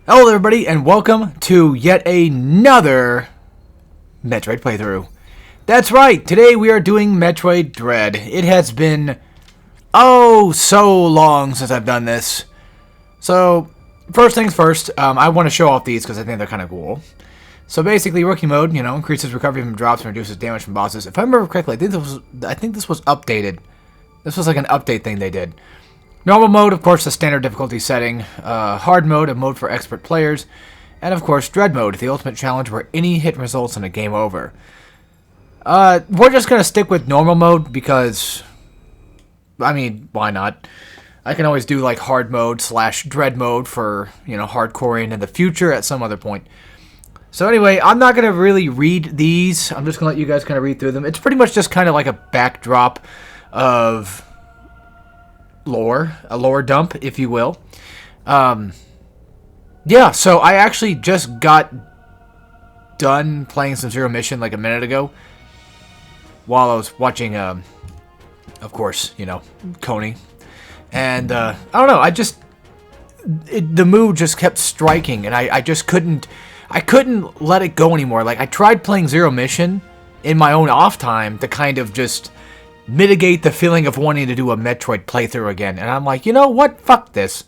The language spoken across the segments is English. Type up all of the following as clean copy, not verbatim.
Hello everybody and welcome to yet another Metroid playthrough. That's right, today we are doing Metroid Dread. It has been, so long since I've done this. So, first things first, I want to show off these because I think they're kind of cool. So basically, Rookie Mode, increases recovery from drops and reduces damage from bosses. If I remember correctly, I think this was updated. This was like an update thing they did. Normal mode, of course, the standard difficulty setting. Hard mode, a mode for expert players. And, of course, Dread mode, the ultimate challenge where any hit results in a game over. We're just going to stick with normal mode because, why not? I can always do, like, hard mode / Dread mode for, hardcoring in the future at some other point. So, anyway, I'm not going to really read these. I'm just going to let you guys kind of read through them. It's pretty much just kind of like a backdrop of a lore dump, if you will. Yeah, so I actually just got done playing some Zero Mission like a minute ago while I was watching, of course, Coney. And, I don't know, the mood just kept striking, and I just couldn't let it go anymore. Like, I tried playing Zero Mission in my own off time to kind of just mitigate the feeling of wanting to do a Metroid playthrough again. And I'm like, you know what? Fuck this.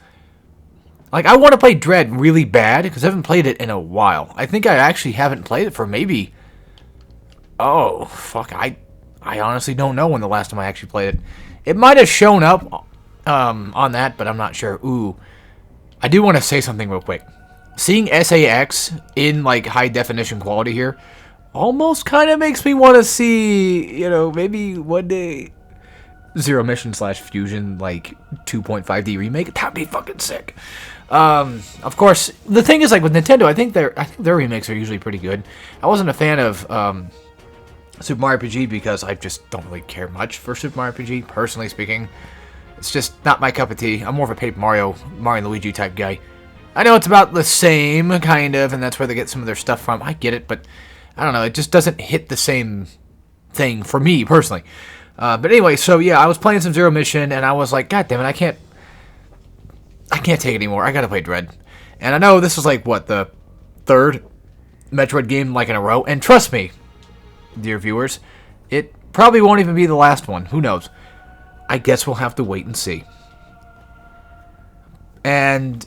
Like, I want to play Dread really bad, because I haven't played it in a while. I think I actually haven't played it for maybe... Oh, fuck. I honestly don't know when the last time I actually played it. It might have shown up on that, but I'm not sure. Ooh. I do want to say something real quick. Seeing SAX in, like, high-definition quality here almost kind of makes me want to see, maybe one day Zero Mission / Fusion, like, 2.5D remake. That'd be fucking sick. Of course, the thing is, like, with Nintendo, I think their remakes are usually pretty good. I wasn't a fan of Super Mario RPG because I just don't really care much for Super Mario RPG, personally speaking. It's just not my cup of tea. I'm more of a Paper Mario and Luigi type guy. I know it's about the same, kind of, and that's where they get some of their stuff from. I get it, but I don't know, it just doesn't hit the same thing for me, personally. But anyway, so yeah, I was playing some Zero Mission, and I was like, God damn it, I can't take it anymore. I gotta play Dread. And I know this is like, what, the third Metroid game, like, in a row. And trust me, dear viewers, it probably won't even be the last one. Who knows? I guess we'll have to wait and see. And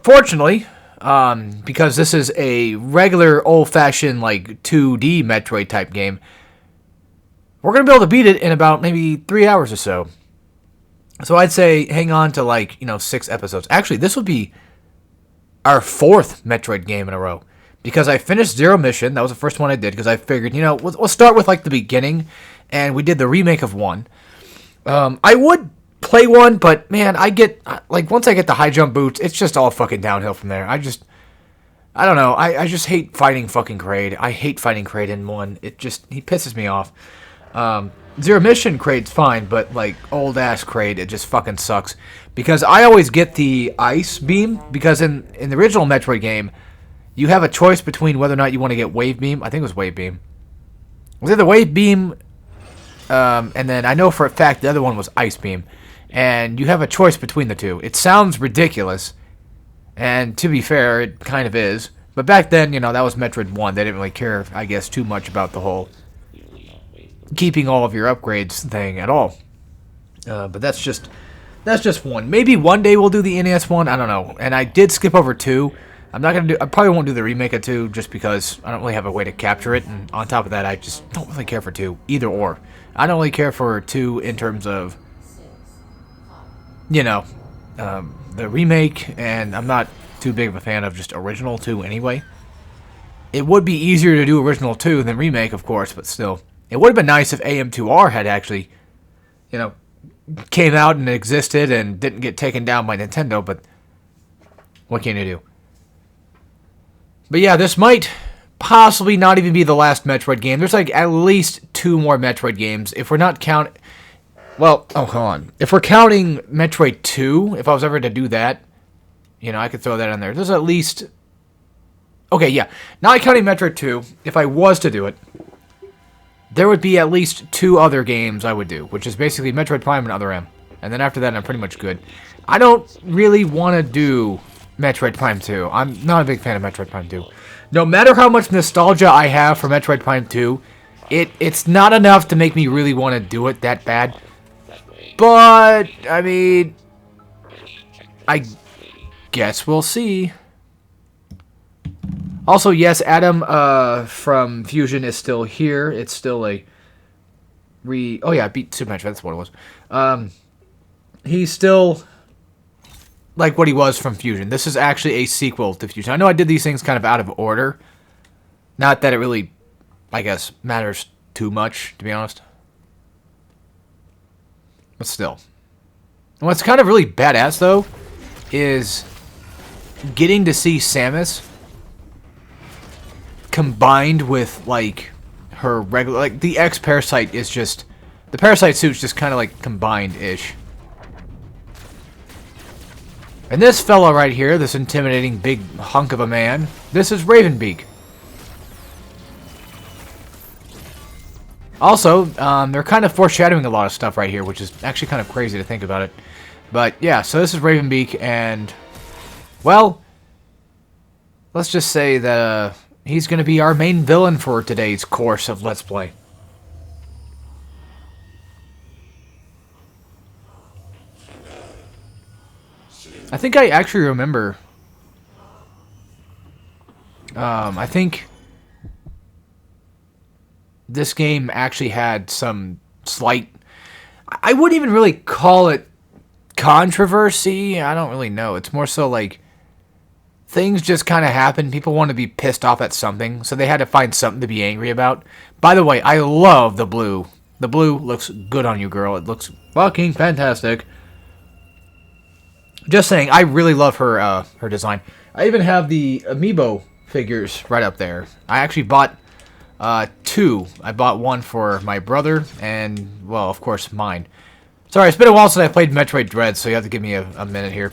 fortunately, because this is a regular old-fashioned, like, 2D Metroid type game, we're going to be able to beat it in about maybe 3 hours or so. So I'd say hang on to, like, 6 episodes. Actually, this would be our 4th Metroid game in a row. Because I finished Zero Mission. That was the first one I did. Because I figured, we'll start with, like, the beginning. And we did the remake of 1. I would play 1, but, man, once I get the high jump boots, it's just all fucking downhill from there. I don't know. I just hate fighting fucking Kraid. I hate fighting Kraid in 1. He pisses me off. Zero Mission Kraid's fine, but, like, old-ass Kraid, it just fucking sucks. Because I always get the Ice Beam, because in the original Metroid game, you have a choice between whether or not you want to get Wave Beam. I think it was Wave Beam. It was either Wave Beam, and then I know for a fact the other one was Ice Beam. And you have a choice between the two. It sounds ridiculous, and to be fair, it kind of is. But back then, that was Metroid 1. They didn't really care, I guess, too much about the whole keeping all of your upgrades thing at all. But that's just 1. Maybe one day we'll do the NES one. I don't know. And I did skip over 2. I probably won't do the remake of 2 just because I don't really have a way to capture it. And on top of that, I just don't really care for 2. Either or. I don't really care for 2 in terms of, the remake, and I'm not too big of a fan of just original 2 anyway. It would be easier to do original 2 than remake, of course, but still. It would have been nice if AM2R had actually, came out and existed and didn't get taken down by Nintendo, but what can you do? But yeah, this might possibly not even be the last Metroid game. There's like at least 2 more Metroid games. If we're not counting... Well, hold on. If we're counting Metroid 2, if I was ever to do that, I could throw that in there. There's at least... Okay, yeah. Not counting Metroid 2, if I was to do it, there would be at least 2 other games I would do, which is basically Metroid Prime and Other M. And then after that, I'm pretty much good. I don't really want to do Metroid Prime 2. I'm not a big fan of Metroid Prime 2. No matter how much nostalgia I have for Metroid Prime 2, it's not enough to make me really want to do it that bad. But, I mean, I guess we'll see. Also, yes, Adam from Fusion is still here. It's still a oh yeah, I beat Super Metroid, that's what it was. He's still like what he was from Fusion. This is actually a sequel to Fusion. I know I did these things kind of out of order. Not that it really, I guess, matters too much, to be honest. But still. And what's kind of really badass, though, is getting to see Samus combined with, like, her regular... Like, the X-Parasite is just... The Parasite suit's just kind of, like, combined-ish. And this fella right here, this intimidating big hunk of a man, this is Ravenbeak. Also, they're kind of foreshadowing a lot of stuff right here, which is actually kind of crazy to think about it. But, yeah, so this is Ravenbeak, and... Well... Let's just say that, he's going to be our main villain for today's course of Let's Play. I think I actually remember... I think... This game actually had some slight... I wouldn't even really call it controversy. I don't really know. It's more so like... Things just kind of happen. People want to be pissed off at something, so they had to find something to be angry about. By the way, I love the blue. The blue looks good on you, girl. It looks fucking fantastic. Just saying, I really love her her design. I even have the amiibo figures right up there. I actually bought two. I bought one for my brother and, well, of course, mine. Sorry, it's been a while since I played Metroid Dread, so you have to give me a minute here.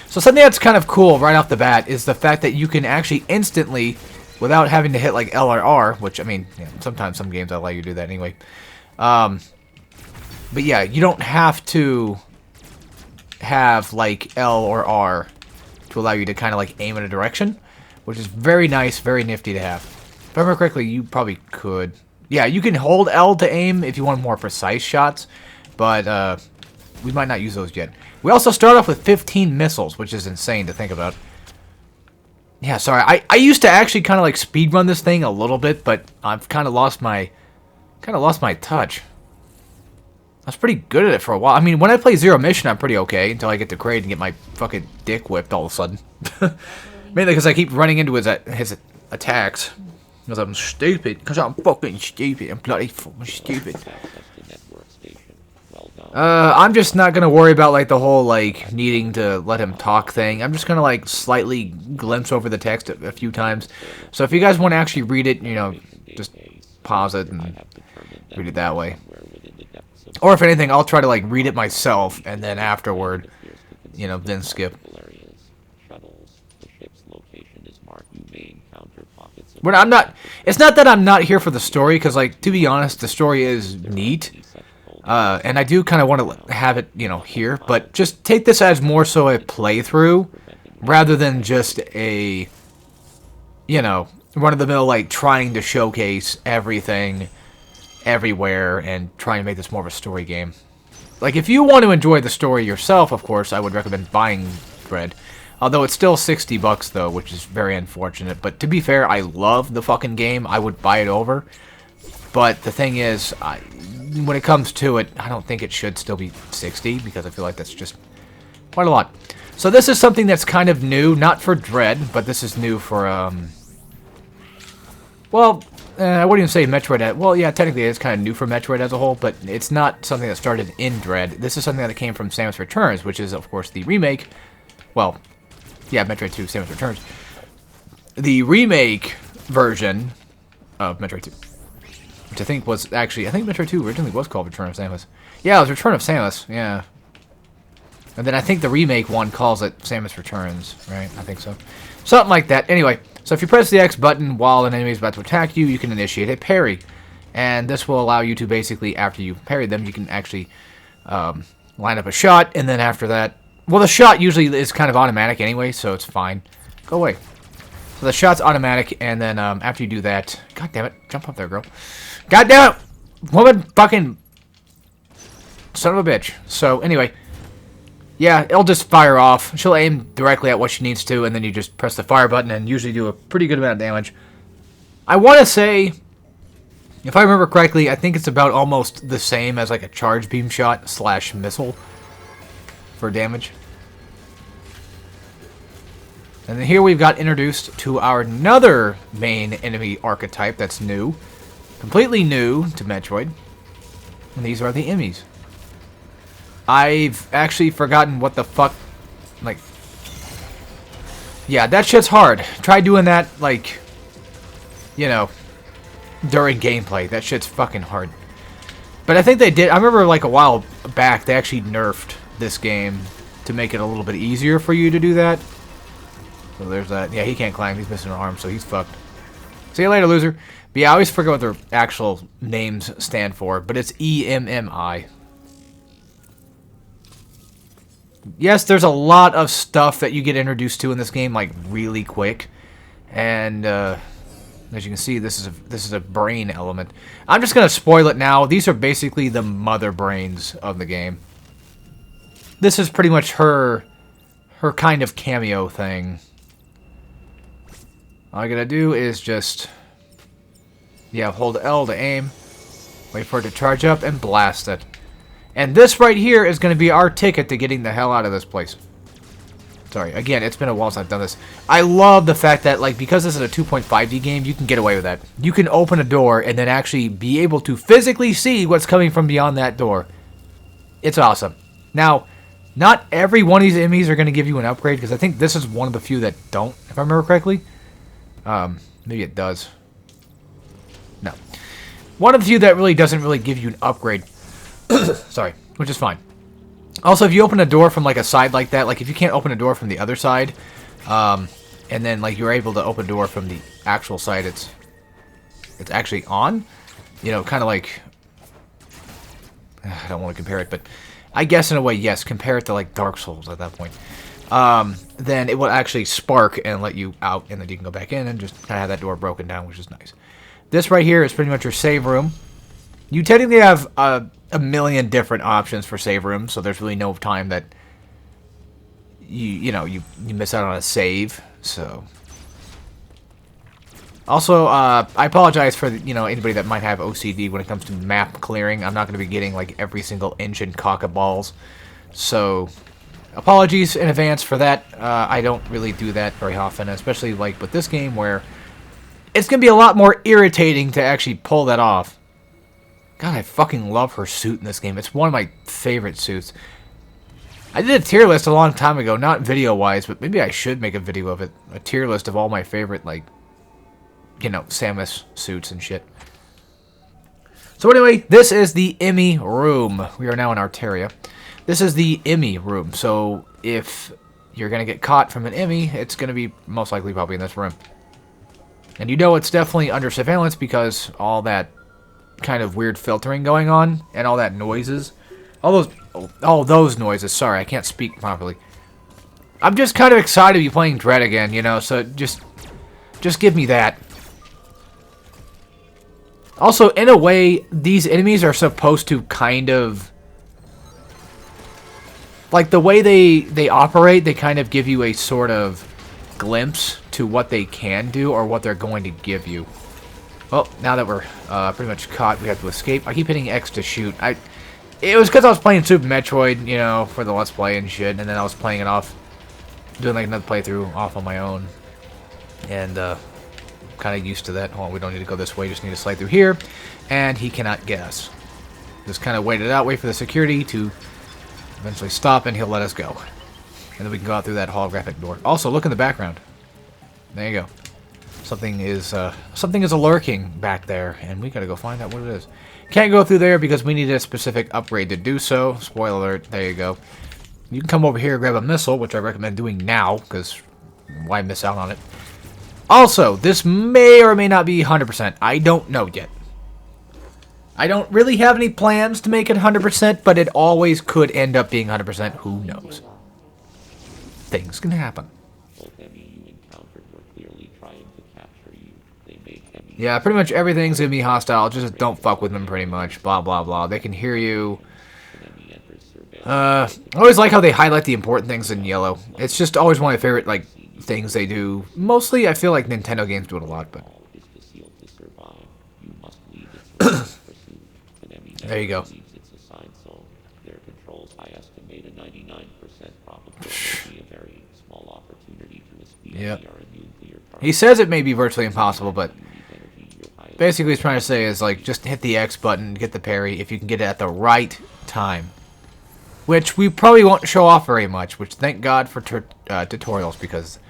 So something that's kind of cool right off the bat is the fact that you can actually instantly, without having to hit like L or R, which, I mean, yeah, sometimes some games allow you to do that anyway. But yeah, you don't have to have like L or R to allow you to kind of like aim in a direction, which is very nice, very nifty to have. If I remember correctly, you probably could. Yeah, you can hold L to aim if you want more precise shots, but we might not use those yet. We also start off with 15 missiles, which is insane to think about. Yeah, sorry, I used to actually kind of like speedrun this thing a little bit, but I've kind of lost my touch. I was pretty good at it for a while. I mean, when I play Zero Mission, I'm pretty okay until I get to Kraid and get my fucking dick whipped all of a sudden. Mainly because I keep running into his attacks. Because I'm stupid. Because I'm fucking stupid. I'm bloody fucking stupid. I'm just not going to worry about, like, the whole, like, needing to let him talk thing. I'm just going to, like, slightly glimpse over the text a few times. So if you guys want to actually read it, you know, just pause it and read it that way. Or if anything, I'll try to, like, read it myself, and then afterward, you know, then skip. But I'm not... It's not that I'm not here for the story, because, like, to be honest, the story is neat. And I do kind of want to have it, you know, here. But just take this as more so a playthrough, rather than just a, you know, run-of-the-mill, like, trying to showcase everything everywhere and trying to make this more of a story game. Like, if you want to enjoy the story yourself, of course, I would recommend buying Dread. Although it's still $60 though, which is very unfortunate. But to be fair, I love the fucking game. I would buy it over. But the thing is, when it comes to it, I don't think it should still be $60 because I feel like that's just quite a lot. So this is something that's kind of new, not for Dread, but this is new for well, I wouldn't even say Metroid. Well, yeah, technically it's kind of new for Metroid as a whole, but it's not something that started in Dread. This is something that came from Samus Returns, which is, of course, the remake. Well, yeah, Metroid 2, Samus Returns. The remake version of Metroid 2, which I think was actually, I think Metroid 2 originally was called Return of Samus. Yeah, it was Return of Samus, yeah. And then I think the remake one calls it Samus Returns, right? I think so. Something like that. Anyway, so if you press the X button while an enemy is about to attack you, you can initiate a parry. And this will allow you to basically, after you parry them, you can actually line up a shot, and then after that, Well, the shot usually is kind of automatic anyway, so it's fine. Go away. So the shot's automatic, and then after you do that... God damn it. Jump up there, girl. God damn it! Woman fucking... Son of a bitch. So, anyway. Yeah, it'll just fire off. She'll aim directly at what she needs to, and then you just press the fire button and usually do a pretty good amount of damage. I want to say... If I remember correctly, I think it's about almost the same as like a charge beam shot / missile for damage. And then here we've got introduced to our another main enemy archetype that's new. Completely new to Metroid. And these are the enemies. I've actually forgotten what the fuck... Like... Yeah, that shit's hard. Try doing that, like... You know... During gameplay. That shit's fucking hard. But I think they did... I remember like a while back, they actually nerfed this game to make it a little bit easier for you to do that. So there's that. Yeah, he can't climb. He's missing an arm, so he's fucked. See you later, loser. But yeah, I always forget what their actual names stand for, but it's EMMI. Yes, there's a lot of stuff that you get introduced to in this game, like, really quick. And, as you can see, this is a brain element. I'm just gonna spoil it now. These are basically the mother brains of the game. This is pretty much her kind of cameo thing. All I gotta do is just, yeah, hold L to aim, wait for it to charge up, and blast it. And this right here is gonna be our ticket to getting the hell out of this place. Sorry, again, it's been a while since I've done this. I love the fact that, like, because this is a 2.5D game, you can get away with that. You can open a door and then actually be able to physically see what's coming from beyond that door. It's awesome. Now, not every one of these enemies are going to give you an upgrade, because I think this is one of the few that don't, if I remember correctly. Maybe it does. No. One of the few that really doesn't really give you an upgrade. Sorry, which is fine. Also, if you open a door from, like, a side like that, like, if you can't open a door from the other side, and then, like, you're able to open a door from the actual side it's actually on, you know, kind of like, I don't want to compare it, but I guess in a way, yes, compare it to, like, Dark Souls at that point. Then it will actually spark and let you out, and then you can go back in and just kind of have that door broken down, which is nice. This right here is pretty much your save room. You technically have a million different options for save rooms, so there's really no time that you miss out on a save. So also, I apologize for anybody that might have OCD when it comes to map clearing. I'm not going to be getting like every single inch and cock of balls, so apologies in advance for that. I don't really do that very often, especially like with this game where it's going to be a lot more irritating to actually pull that off. God, I fucking love her suit in this game. It's one of my favorite suits. I did a tier list a long time ago, not video-wise, but maybe I should make a video of it. A tier list of all my favorite, like, Samus suits and shit. So anyway, this is the Emmy room. We are now in Arteria. This is the Emmy room. So if you're going to get caught from an Emmy, it's going to be most likely probably in this room. And you know it's definitely under surveillance because all that kind of weird filtering going on and all that noises. All those noises. Sorry, I can't speak properly. I'm just kind of excited to be playing Dread again, so just give me that. Also, in a way, these enemies are supposed to kind of, like, the way they operate, they kind of give you a sort of glimpse to what they can do or what they're going to give you. Well, now that we're pretty much caught, we have to escape. I keep hitting X to shoot. It was because I was playing Super Metroid, for the Let's Play and shit, and then I was playing it off, doing like another playthrough off on my own. And, kind of used to that. Oh, we don't need to go this way, just need to slide through here. And he cannot get us. Just kind of wait it out, wait for the security to eventually stop, and he'll let us go. And then we can go out through that holographic door. Also, look in the background. There you go. Something is lurking back there, and we gotta go find out what it is. Can't go through there because we need a specific upgrade to do so. Spoiler alert, there you go. You can come over here and grab a missile, which I recommend doing now, because why miss out on it? Also, this may or may not be 100%. I don't know yet. I don't really have any plans to make it 100%, but it always could end up being 100%. Who knows? things can happen. Yeah, pretty much everything's gonna be hostile. Just don't fuck with them, pretty much. Blah, blah, blah. They can hear you. I always like how they highlight the important things in yellow. It's just always one of my favorite, like, things they do. Mostly, I feel like Nintendo games do it a lot, but... There you go. Yep. He says it may be virtually impossible, but... Basically, he's trying to say is, like, just hit the X button, get the parry, if you can get it at the right time. Which we probably won't show off very much, which thank God for tutorials, because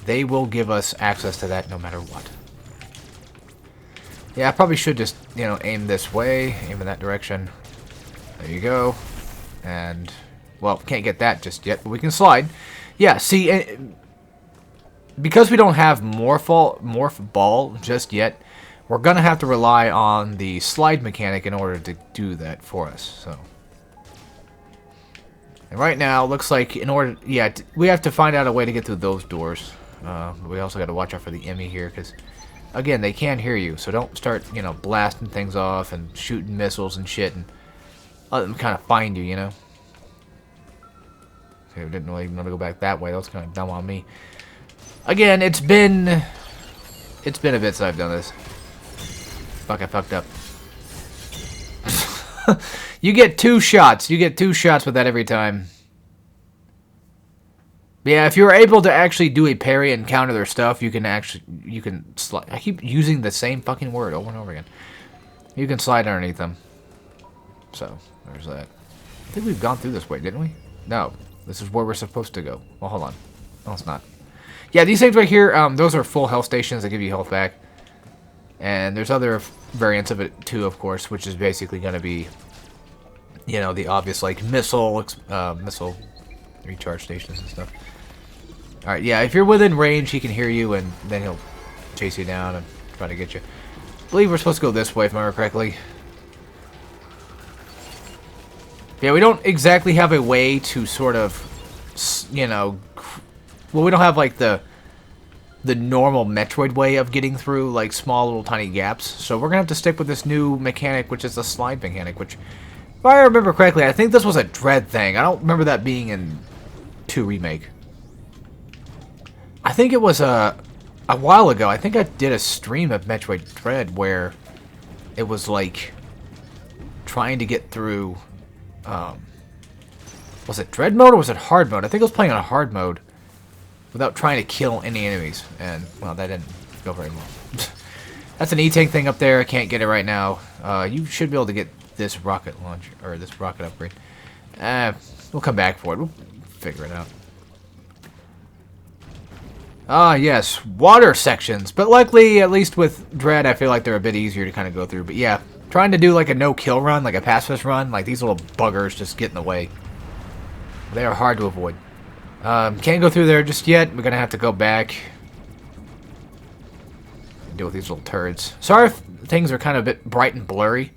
they will give us access to that no matter what. Yeah, I probably should just, you know, aim this way, aim in that direction. There you go. And, well, can't get that just yet, but we can slide. Yeah, see, because we don't have Morph Ball just yet, we're going to have to rely on the slide mechanic in order to do that for us, so... And right now, looks like in order... Yeah, we have to find out a way to get through those doors. We also got to watch out for the enemy here, because... Again, they can hear you, so don't start, you know, blasting things off and shooting missiles and shit, and let them kind of find you, you know? Okay, we didn't really want to go back that way. That was kind of dumb on me. Again, it's been a bit since I've done this. Fuck, I fucked up. You get 2 shots. You get 2 shots with that every time. Yeah, if you're able to actually do a parry and counter their stuff, you can slide. I keep using the same fucking word over and over again. You can slide underneath them. So, there's that. I think we've gone through this way, didn't we? No. This is where we're supposed to go. Well, hold on. No, it's not. Yeah, these things right here, those are full health stations that give you health back. And there's other variants of it, too, of course, which is basically going to be, you know, the obvious, like, missile recharge stations and stuff. Alright, yeah, if you're within range, he can hear you, and then he'll chase you down and try to get you. I believe we're supposed to go this way, if I remember correctly. Yeah, we don't exactly have a way to sort of, you know... Well, we don't have, like, the normal Metroid way of getting through, like, small little tiny gaps. So we're gonna have to stick with this new mechanic, which is the slide mechanic, which, if I remember correctly, I think this was a Dread thing. I don't remember that being in 2 Remake. I think it was a while ago. I think I did a stream of Metroid Dread where it was, like, trying to get through, was it Dread mode or was it Hard mode? I think I was playing on a Hard mode without trying to kill any enemies, and, well, that didn't go very well. That's an E-Tank thing up there. I can't get it right now. You should be able to get this rocket launcher, or this rocket upgrade. We'll come back for it. We'll figure it out. Ah, yes, water sections. But luckily, at least with Dread, I feel like they're a bit easier to kind of go through. But yeah, trying to do like a no-kill run, like a pacifist run, like these little buggers just get in the way. They are hard to avoid. Can't go through there just yet. We're going to have to go back. Deal with these little turds. Sorry if things are kind of a bit bright and blurry.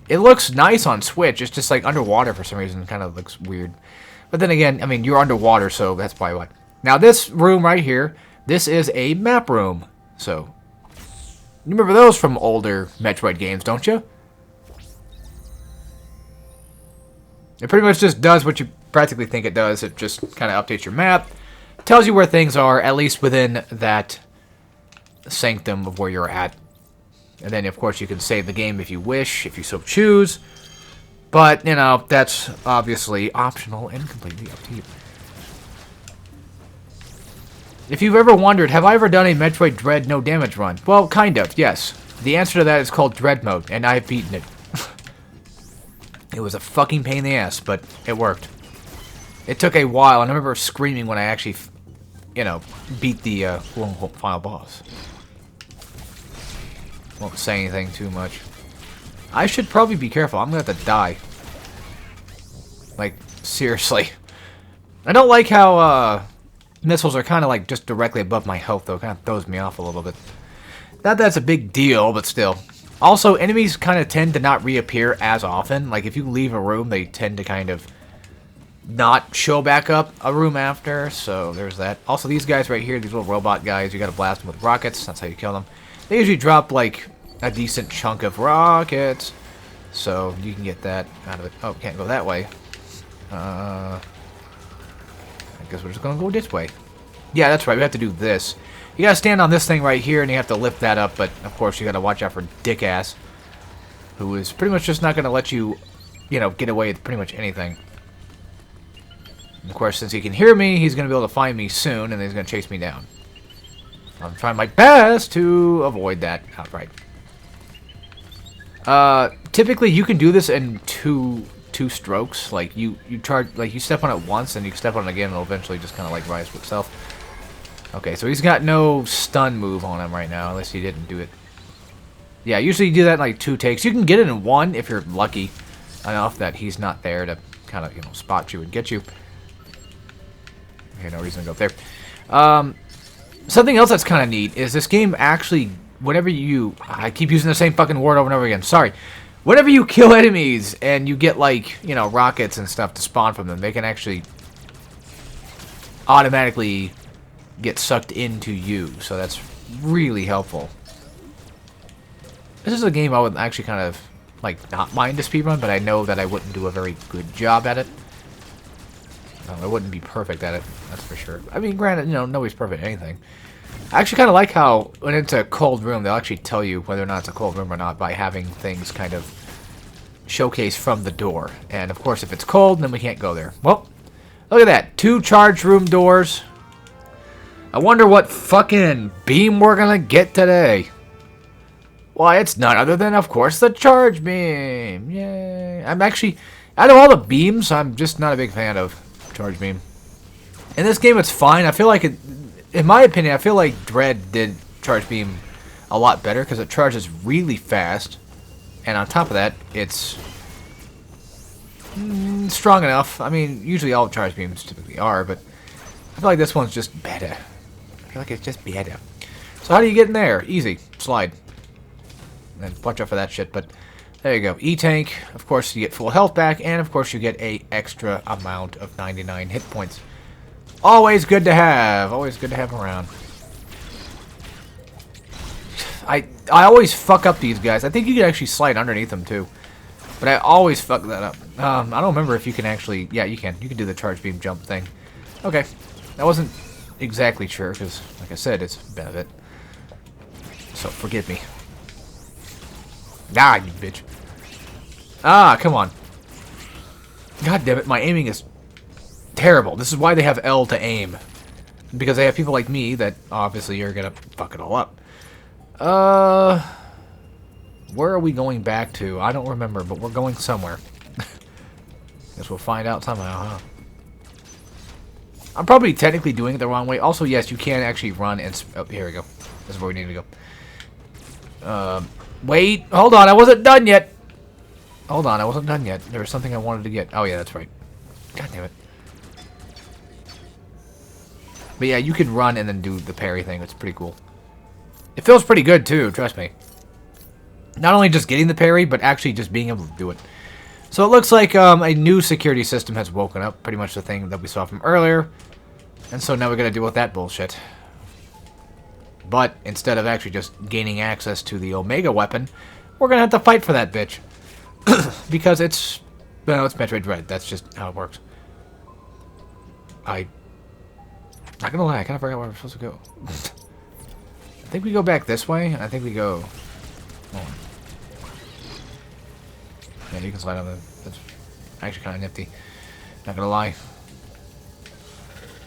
It looks nice on Switch. It's just like underwater for some reason. It kind of looks weird. But then again, I mean, you're underwater, so that's probably why. Now, this room right here, this is a map room. So, you remember those from older Metroid games, don't you? It pretty much just does what you practically think it does. It just kind of updates your map. Tells you where things are, at least within that sanctum of where you're at. And then, of course, you can save the game if you wish, if you so choose. But, you know, that's obviously optional and completely up to you. If you've ever wondered, have I ever done a Metroid Dread no damage run? Well, kind of, yes. The answer to that is called Dread mode, and I've beaten it. It was a fucking pain in the ass, but it worked. It took a while, and I remember screaming when I actually, you know, beat the final boss. Won't say anything too much. I should probably be careful. I'm gonna have to die. Like, seriously. I don't like how, missiles are kind of like just directly above my health, though. It kind of throws me off a little bit. Not that that's a big deal, but still. Also, enemies kind of tend to not reappear as often. Like, if you leave a room, they tend to kind of not show back up a room after, so there's that. Also, these guys right here, these little robot guys, you gotta blast them with rockets. That's how you kill them. They usually drop, like, a decent chunk of rockets, so you can get that out of it. Oh, can't go that way. I guess we're just gonna go this way. Yeah, that's right, we have to do this. You gotta stand on this thing right here, and you have to lift that up, but, of course, you gotta watch out for Dick-Ass, who is pretty much just not gonna let you, you know, get away with pretty much anything. And of course, since he can hear me, he's going to be able to find me soon, and then he's going to chase me down. I'm trying my best to avoid that outright. Typically, you can do this in two strokes. Like you step on it once, and you step on it again, and it'll eventually just kind of like rise to itself. Okay, so he's got no stun move on him right now, unless he didn't do it. Yeah, usually you do that in like 2 takes. You can get it in 1 if you're lucky enough that he's not there to kind of, you know, spot you and get you. Okay, no reason to go up there. Something else that's kind of neat is this game actually, whenever you... I keep using the same fucking word over and over again. Sorry. Whenever you kill enemies and you get, like, you know, rockets and stuff to spawn from them, they can actually automatically get sucked into you. So that's really helpful. This is a game I would actually kind of, like, not mind to speedrun, but I know that I wouldn't do a very good job at it. I wouldn't be perfect at it, that's for sure. I mean, granted, you know, nobody's perfect at anything. I actually kind of like how, when it's a cold room, they'll actually tell you whether or not it's a cold room or not by having things kind of showcased from the door. And, of course, if it's cold, then we can't go there. Well, look at that. 2 charge room doors. I wonder what fucking beam we're gonna get today. Why, it's none other than, of course, the charge beam. Yay. I'm actually, out of all the beams, I'm just not a big fan of charge beam. In this game, it's fine. I feel like it, in my opinion, I feel like Dread did charge beam a lot better because it charges really fast, and on top of that, it's strong enough. I mean, usually all charge beams typically are, but I feel like this one's just better. I feel like it's just better. So how do you get in there? Easy. Slide. And watch out for that shit, but there you go. E-Tank, of course you get full health back, and of course you get a extra amount of 99 hit points. Always good to have. Always good to have around. I always fuck up these guys. I think you can actually slide underneath them too. But I always fuck that up. I don't remember if you can actually... Yeah, you can. You can do the charge beam jump thing. Okay. I wasn't exactly sure, because, like I said, it's a benefit. So, forgive me. Ah, you bitch. Ah, come on. God damn it, my aiming is terrible. This is why they have L to aim. Because they have people like me that obviously are gonna fuck it all up. Where are we going back to? I don't remember, but we're going somewhere. Guess we'll find out somehow, huh? I'm probably technically doing it the wrong way. Also, yes, you can actually run and... Oh, here we go. This is where we need to go. Wait, hold on, I wasn't done yet. Hold on, I wasn't done yet. There was something I wanted to get. Oh, yeah, that's right. God damn it. But yeah, you can run and then do the parry thing. It's pretty cool. It feels pretty good, too, trust me. Not only just getting the parry, but actually just being able to do it. So it looks like a new security system has woken up. Pretty much the thing that we saw from earlier. And so now we're going to deal with that bullshit. But instead of actually just gaining access to the Omega weapon, we're going to have to fight for that bitch. Because it's... Well, it's Metroid Dread. That's just how it works. Not going to lie, I kind of forgot where we're supposed to go. I think we go back this way. I think we go... Oh. Yeah, you can slide on the... That's actually kind of nifty. Not going to lie.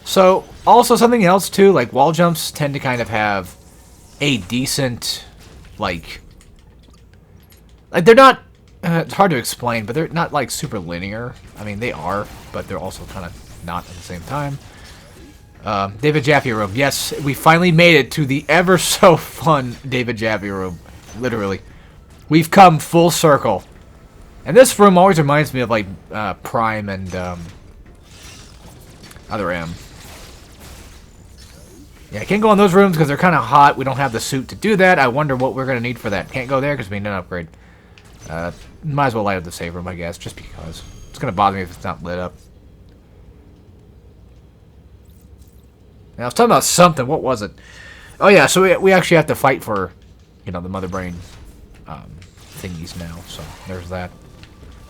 So, also something else too, like wall jumps tend to kind of have a decent, like they're not, it's hard to explain, but they're not like super linear. I mean, they are, but they're also kind of not at the same time. David Jaffe room. Yes, we finally made it to the ever so fun David Jaffe room. Literally. We've come full circle. And this room always reminds me of like Prime and Other M. Yeah, I can't go in those rooms because they're kind of hot. We don't have the suit to do that. I wonder what we're going to need for that. Can't go there because we need an upgrade. Might as well light up the save room, I guess, just because. It's going to bother me if it's not lit up. Now, I was talking about something. What was it? Oh, yeah, so we actually have to fight for, you know, the mother brain thingies now. So, there's that.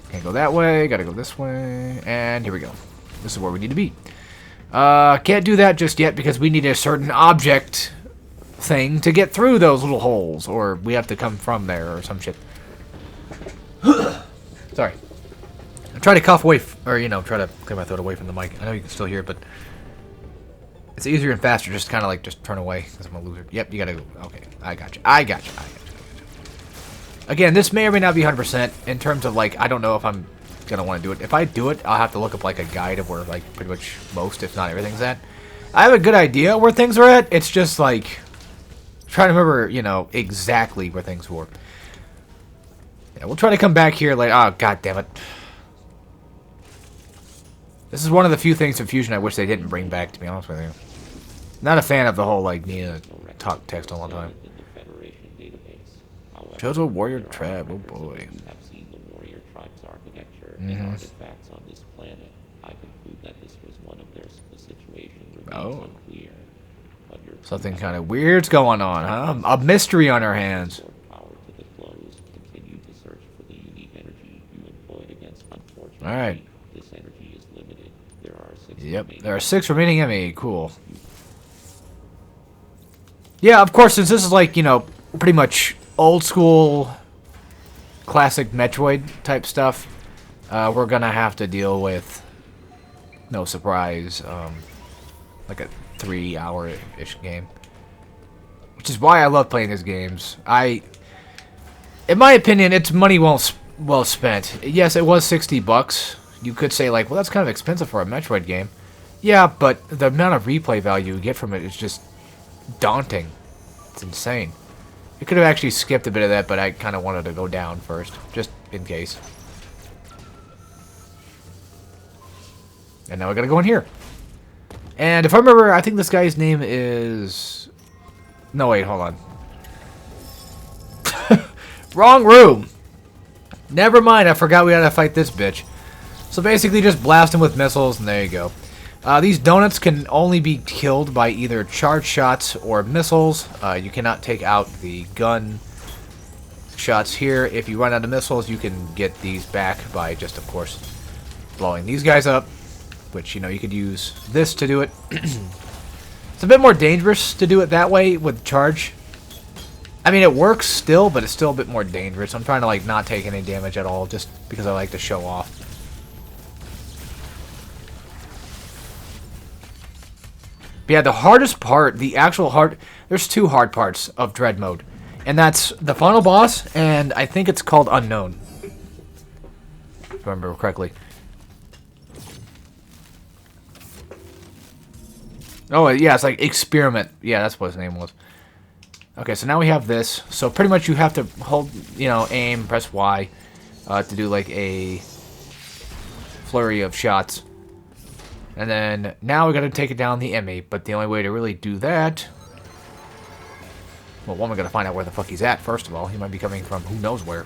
Can't go that way. Gotta go this way. And here we go. This is where we need to be. Can't do that just yet because we need a certain object thing to get through those little holes. Or we have to come from there or some shit. Sorry. I'm trying to cough away, or, you know, try to clear my throat away from the mic. I know you can still hear it, but it's easier and faster just kind of like just turn away because I'm a loser. Yep, you gotta go. Okay, I got you. I got you. Again, this may or may not be 100% in terms of, like, I don't know if I'm gonna want to do it. If I do it, I'll have to look up, like, a guide of where, like, pretty much most, if not everything's at. I have a good idea where things are at. It's just, like, trying to remember, you know, exactly where things were. Yeah, we'll try to come back here, like, oh, god damn it. This is one of the few things in Fusion I wish they didn't bring back, to be honest with you. Not a fan of the whole, like, needing to talk text all the time. Chozo Warrior Tribe, oh boy. Have seen the warrior tribe's architecture and artifacts on this planet. I conclude that this was one of their situation remains unclear. But something kind of weird's going on, huh? A mystery on our hands. Power to the closed. Continue to search for the unique energy you employed against. Unfortunately, all right. This energy is limited. There are 6. Yep, there are 6 remaining ME. Cool. Yeah, of course, since this is like, you know, pretty much old school, classic Metroid type stuff, we're gonna have to deal with, no surprise, like a 3-hour-ish game. Which is why I love playing these games. In my opinion, it's money well spent. Yes, it was $60. You could say, like, well, that's kind of expensive for a Metroid game. Yeah, but the amount of replay value you get from it is just daunting. It's insane. You could have actually skipped a bit of that, but I kind of wanted to go down first, just in case. And now we gotta go in here. And if I remember, I think this guy's name is... No, wait, hold on. Wrong room! Never mind, I forgot we had to fight this bitch. So basically just blast him with missiles, and there you go. These donuts can only be killed by either charge shots or missiles. You cannot take out the gun shots here. If you run out of missiles, you can get these back by just, of course, blowing these guys up. Which, you know, you could use this to do it. It's a bit more dangerous to do it that way with charge. I mean, it works still, but it's still a bit more dangerous. I'm trying to, like, not take any damage at all just because I like to show off. But yeah, the hardest part, there's 2 hard parts of Dread mode. And that's the final boss, and I think it's called Unknown. If I remember correctly. Oh, yeah, it's like Experiment. Yeah, that's what his name was. Okay, so now we have this. So pretty much you have to hold, you know, aim, press Y to do like a flurry of shots. And then now we got to take it down the ME, but the only way to really do that... Well, one, we got to find out where the fuck he's at, first of all. He might be coming from who knows where.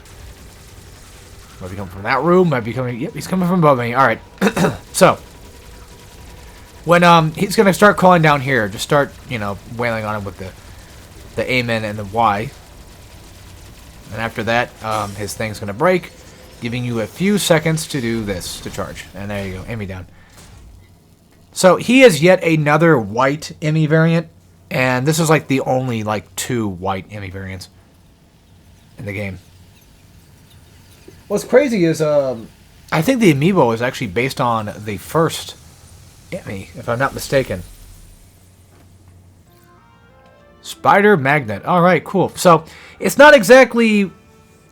Might be coming from that room, might be coming... Yep, he's coming from above me. Alright. So, when he's going to start calling down here, just start, you know, wailing on him with the amen and the Y. And after that, his thing's going to break, giving you a few seconds to do this, to charge. And there you go, aim me down. So he is yet another white ME variant, and this is like the only like 2 white ME variants in the game. What's crazy is I think the amiibo is actually based on the first ME, if I'm not mistaken. Spider Magnet. All right, cool. So it's not exactly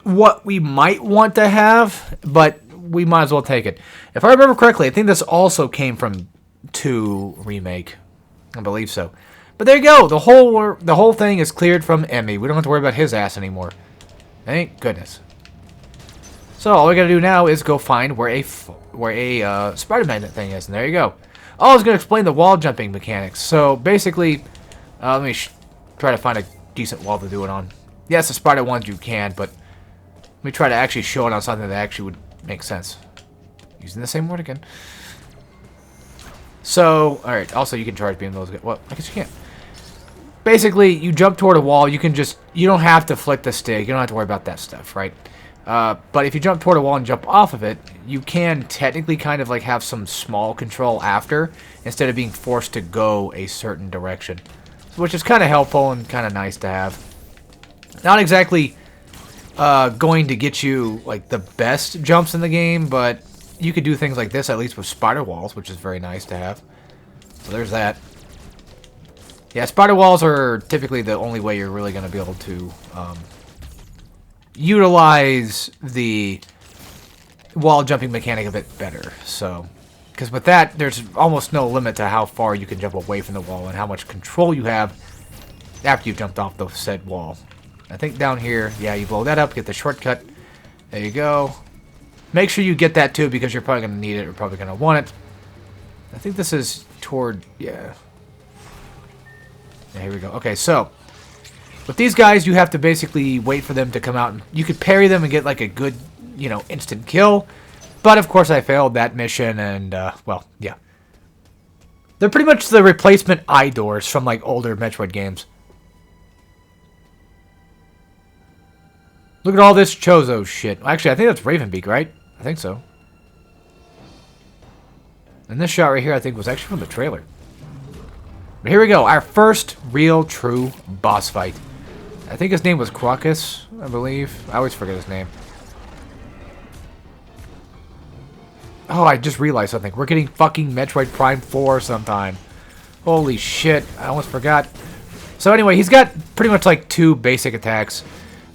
what we might want to have, but we might as well take it. If I remember correctly, I think this also came from 2 remake. I believe so. But there you go. The whole thing is cleared from Emmy. We don't have to worry about his ass anymore. Thank goodness. So all we gotta do now is go find where a spider magnet thing is, and there you go. Oh, I was gonna explain the wall jumping mechanics. So basically, let me try to find a decent wall to do it on. Yes, the spider ones you can, but let me try to actually show it on something that actually would make sense. Using the same word again. So, alright, also you can charge beam those. Well, I guess you can't. Basically, you jump toward a wall, you don't have to flick the stick, you don't have to worry about that stuff, right? But if you jump toward a wall and jump off of it, you can technically kind of like have some small control after, instead of being forced to go a certain direction. Which is kind of helpful and kind of nice to have. Not exactly going to get you like the best jumps in the game, but you could do things like this at least with spider walls, which is very nice to have. So there's that. Yeah, spider walls are typically the only way you're really going to be able to utilize the wall jumping mechanic a bit better. So, because with that, there's almost no limit to how far you can jump away from the wall and how much control you have after you've jumped off the said wall. I think down here, yeah, you blow that up, get the shortcut. There you go. Make sure you get that too, because you're probably going to need it or probably going to want it. I think this is toward, yeah. Yeah, here we go. Okay, so with these guys, you have to basically wait for them to come out. And you could parry them and get like a good, you know, instant kill. But of course, I failed that mission, and well, yeah. They're pretty much the replacement eye doors from like older Metroid games. Look at all this Chozo shit. Actually, I think that's Ravenbeak, right? I think so. And this shot right here, I think, was actually from the trailer. But here we go. Our first real, true boss fight. I think his name was Crocus, I believe. I always forget his name. Oh, I just realized something. We're getting fucking Metroid Prime 4 sometime. Holy shit. I almost forgot. So anyway, he's got pretty much like two basic attacks.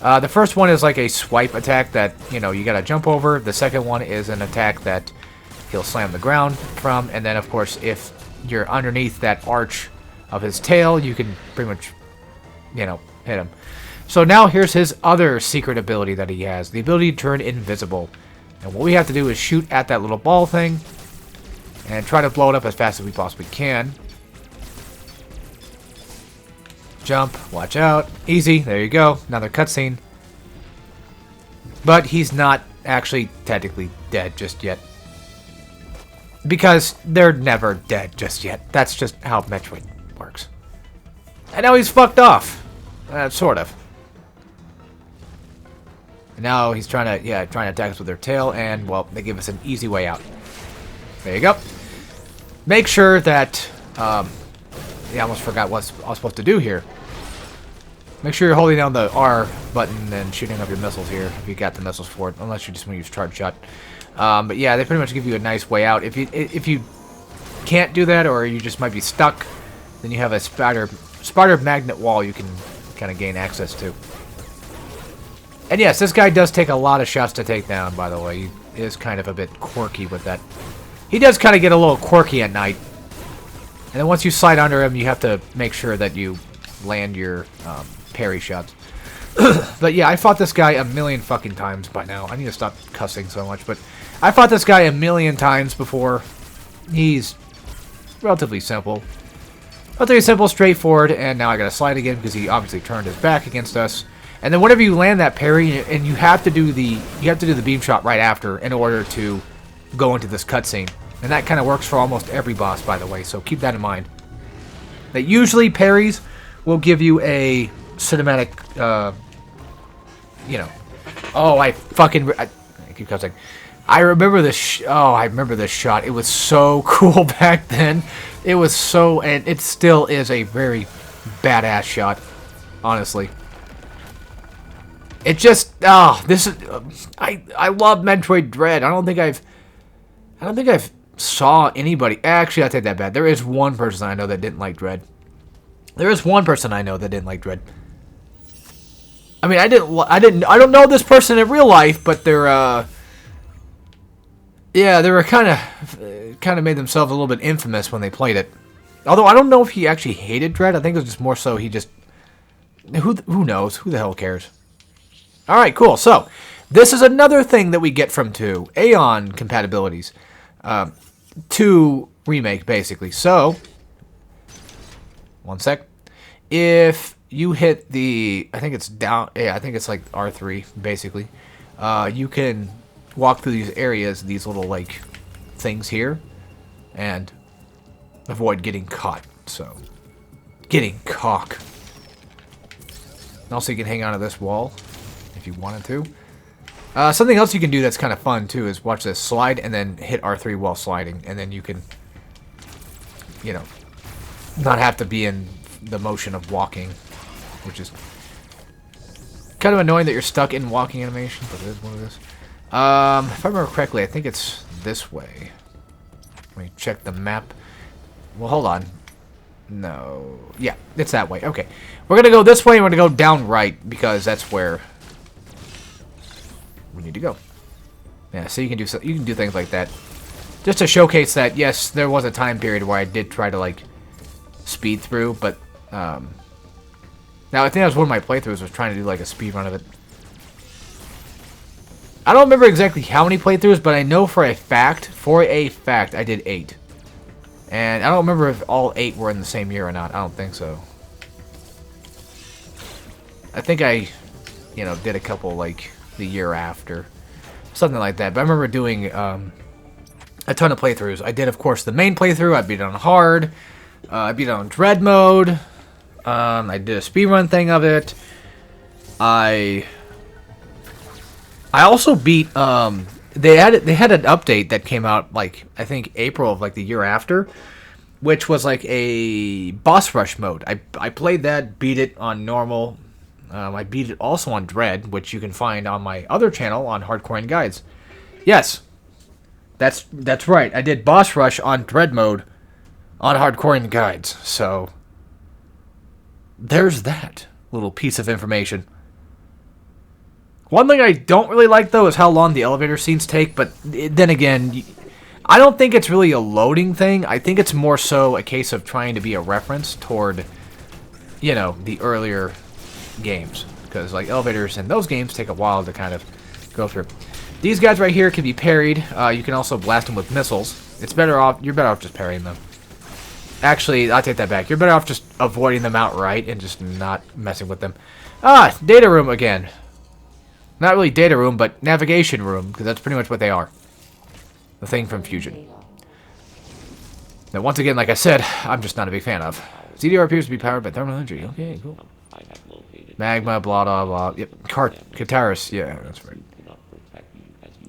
The first one is like a swipe attack that, you know, you gotta jump over. The second one is an attack that he'll slam the ground from. And then, of course, if you're underneath that arch of his tail, you can pretty much, you know, hit him. So now here's his other secret ability that he has. The ability to turn invisible. And what we have to do is shoot at that little ball thing and try to blow it up as fast as we possibly can. Jump, watch out, easy, there you go, another cutscene. But he's not actually technically dead just yet. Because they're never dead just yet. That's just how Metroid works. And now he's fucked off. Sort of. And now he's trying to attack us with their tail, and, well, they give us an easy way out. There you go. Make sure that, yeah, I almost forgot what I was supposed to do here. Make sure you're holding down the R button and shooting up your missiles here, if you got the missiles for it, unless you just want to use charge shot. But yeah, they pretty much give you a nice way out. If you can't do that, or you just might be stuck, then you have a spider magnet wall you can kind of gain access to. And yes, this guy does take a lot of shots to take down, by the way. He is kind of a bit quirky with that. He does kind of get a little quirky at night. And then once you slide under him, you have to make sure that you land your parry shots. But yeah, I fought this guy a million fucking times by now. I need to stop cussing so much, but I fought this guy a million times before. He's relatively simple. Relatively simple, straightforward, and now I gotta slide again because he obviously turned his back against us. And then whenever you land that parry, and you have to do the beam shot right after in order to go into this cutscene. And that kind of works for almost every boss, by the way, so keep that in mind. That usually parries will give you a cinematic, you know. Oh, I keep cussing. I remember this. I remember this shot. It was so cool back then. It was so, and it still is a very badass shot, honestly. It just, this is, I love Metroid Dread. I don't think I've saw anybody. Actually, I take that back. There is one person I know that didn't like Dread. There is one person I know that didn't like Dread. I mean, I don't know this person in real life, but they're, yeah, they were kind of made themselves a little bit infamous when they played it. Although I don't know if he actually hated Dread. I think it was just more so he just, who knows? Who the hell cares? All right, cool. So this is another thing that we get from 2 Aeon compatibilities. 2 remake, basically. So, one sec. If you hit the, I think it's down, yeah, I think it's like R3, basically. You can walk through these areas, these little, like, things here. And avoid getting caught. So, getting cock. Also, you can hang on to this wall if you wanted to. Something else you can do that's kind of fun, too, is watch this. Slide and then hit R3 while sliding. And then you can, you know, not have to be in the motion of walking. Which is kind of annoying that you're stuck in walking animation, but it is what it is. If I remember correctly, I think it's this way. Let me check the map. Well, hold on. No. Yeah, it's that way. Okay. We're going to go this way and we're going to go down right because that's where we need to go. Yeah, so you can do things like that. Just to showcase that, yes, there was a time period where I did try to, like, speed through, but, now, I think that was one of my playthroughs, was trying to do, like, a speed run of it. I don't remember exactly how many playthroughs, but I know for a fact, I did 8. And I don't remember if all 8 were in the same year or not. I don't think so. I think I, you know, did a couple, like, the year after. Something like that. But I remember doing a ton of playthroughs. I did, of course, the main playthrough. I beat it on hard. I beat it on dread mode. I did a speedrun thing of it. I also beat, they had an update that came out, like, I think April of, like, the year after, which was, like, a boss rush mode. I played that, beat it on normal. I beat it also on Dread, which you can find on my other channel on Hardcore and Guides. Yes, that's right. I did boss rush on Dread mode on Hardcore and Guides. So there's that little piece of information. One thing I don't really like, though, is how long the elevator scenes take. But then again, I don't think it's really a loading thing. I think it's more so a case of trying to be a reference toward, you know, the earlier games. Because, like, elevators in those games take a while to kind of go through. These guys right here can be parried. You can also blast them with missiles. You're better off just parrying them. Actually, I'll take that back. You're better off just avoiding them outright and just not messing with them. Ah, data room again. Not really data room, but navigation room, because that's pretty much what they are. The thing from Fusion. Now, once again, like I said, I'm just not a big fan of. CDR appears to be powered by thermal energy. Okay, cool. Magma, blah, blah, blah. Yep, Kataris. Yeah, that's right.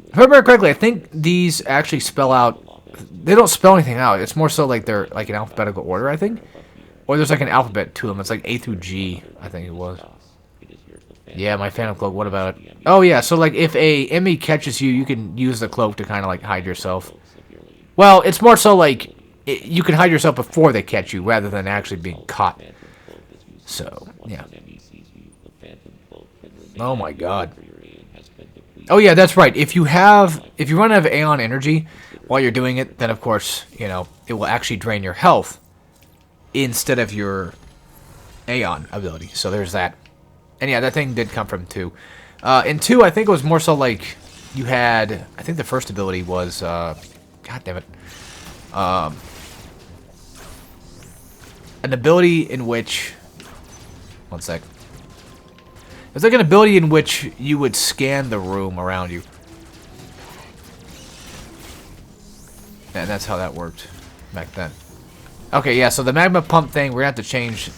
If I remember correctly, I think these actually spell out... They don't spell anything out. It's more so like they're like in alphabetical order, I think. Or there's like an alphabet to them. It's like A through G, I think it was. Yeah, my Phantom Cloak, what about it? Oh, yeah, so, like, if a enemy catches you, you can use the cloak to kind of, like, hide yourself. Well, it's more so, like, you can hide yourself before they catch you, rather than actually being caught. So, yeah. Oh, my God. Oh, yeah, that's right. If you run out of Aeon energy while you're doing it, then, of course, you know, it will actually drain your health instead of your Aeon ability. So there's that. And yeah, that thing did come from 2. In 2, I think it was more so like you had... I think the first ability was... God damn it. An ability in which... One sec. It's like an ability in which you would scan the room around you. And that's how that worked back then. Okay, yeah, so the magma pump thing, we're going to have to change,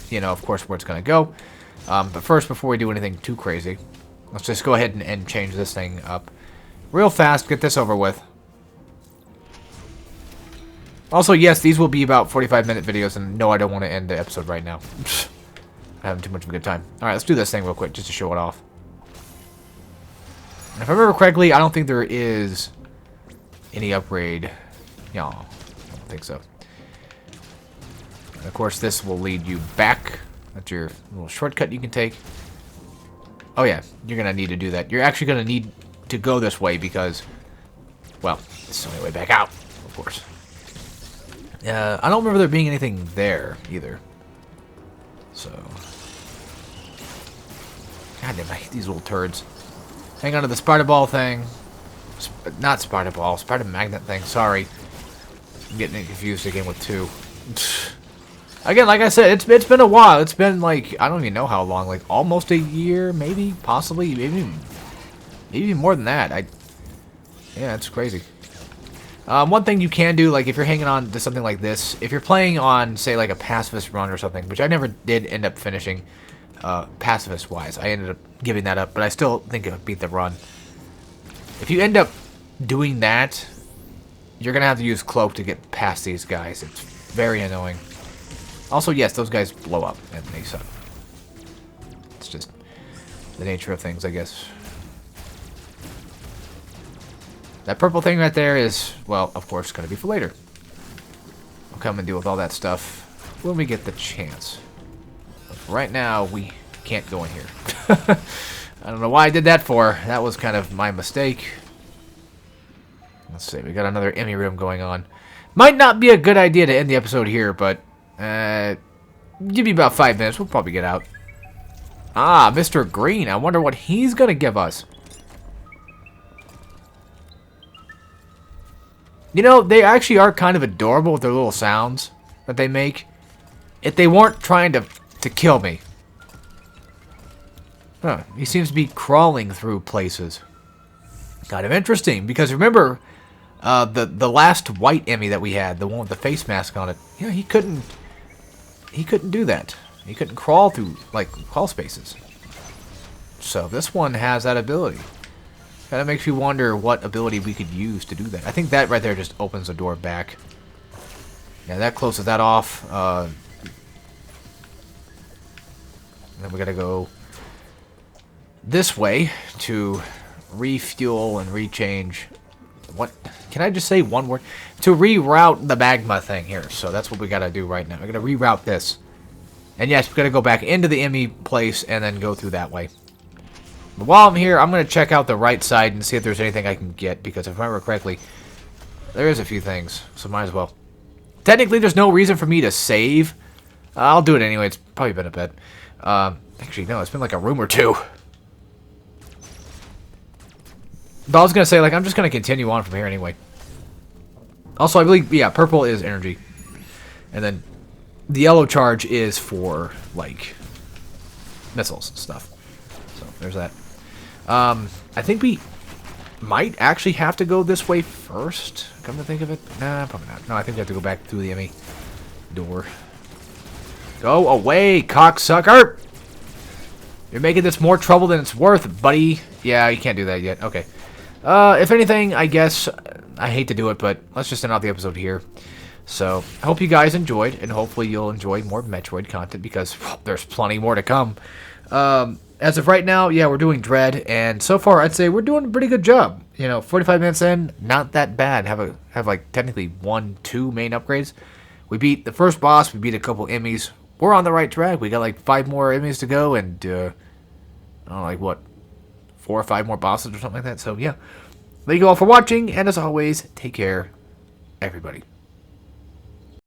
you know, of course, where it's going to go. But first, before we do anything too crazy, let's just go ahead and change this thing up real fast, get this over with. Also, yes, these will be about 45-minute videos, and no, I don't want to end the episode right now. I'm having too much of a good time. Alright, let's do this thing real quick, just to show it off. If I remember correctly, I don't think there is any upgrade. No, I don't think so. And of course, this will lead you back. That's your little shortcut you can take. Oh yeah, you're going to need to do that. You're actually going to need to go this way because, well, it's the only way back out, of course. I don't remember there being anything there either. So, God damn, I hate these little turds. Hang on to the spider ball thing. Not spider ball, spider magnet thing. Sorry. I'm getting it confused again with 2. Again, like I said, it's been a while. It's been like, I don't even know how long, like almost a year, maybe, possibly, maybe more than that. Yeah, it's crazy. One thing you can do, like if you're hanging on to something like this, if you're playing on, say, like a pacifist run or something, which I never did end up finishing pacifist-wise. I ended up giving that up, but I still think it would beat the run. If you end up doing that, you're going to have to use Cloak to get past these guys. It's very annoying. Also, yes, those guys blow up, and they suck. It's just the nature of things, I guess. That purple thing right there is, well, of course, going to be for later. I'll come and deal with all that stuff when we get the chance. But for right now, we can't go in here. I don't know why I did that for. That was kind of my mistake. Let's see, we got another Emmy room going on. Might not be a good idea to end the episode here, but give me about 5 minutes. We'll probably get out. Ah, Mr. Green. I wonder what he's going to give us. You know, they actually are kind of adorable with their little sounds that they make. If they weren't trying to kill me. Huh, he seems to be crawling through places. Kind of interesting, because remember, the last white Emmy that we had, the one with the face mask on it, you know, he couldn't do that. He couldn't crawl through, like, crawl spaces. So this one has that ability. Kind of makes you wonder what ability we could use to do that. I think that right there just opens the door back. Yeah, that closes that off. Then we gotta go this way to refuel and rechange. What? Can I just say one word? To reroute the magma thing here. So that's what we gotta do right now. We're gonna reroute this. And yes, we gotta go back into the Emmy place and then go through that way. But while I'm here, I'm going to check out the right side and see if there's anything I can get, because if I remember correctly, there is a few things, so might as well. Technically, there's no reason for me to save. I'll do it anyway. It's probably been a bit. Actually, no, it's been like a room or two. But I was going to say, like, I'm just going to continue on from here anyway. Also, I believe, yeah, purple is energy. And then the yellow charge is for, like, missiles and stuff. So, there's that. I think we might actually have to go this way first. Come to think of it. Nah, probably not. No, I think we have to go back through the Emmy door. Go away, cocksucker! You're making this more trouble than it's worth, buddy. Yeah, you can't do that yet. Okay. If anything, I guess, I hate to do it, but let's just end out the episode here. So, I hope you guys enjoyed, and hopefully you'll enjoy more Metroid content, because well, there's plenty more to come. As of right now, yeah, we're doing Dread, and so far, I'd say we're doing a pretty good job. You know, 45 minutes in, not that bad. Have like, technically 1-2 main upgrades. We beat the first boss, we beat a couple Emmys. We're on the right track. We got like 5 more Emmys to go, and, I don't know, like, what, 4 or 5 more bosses or something like that. So, yeah. Thank you all for watching, and as always, take care, everybody.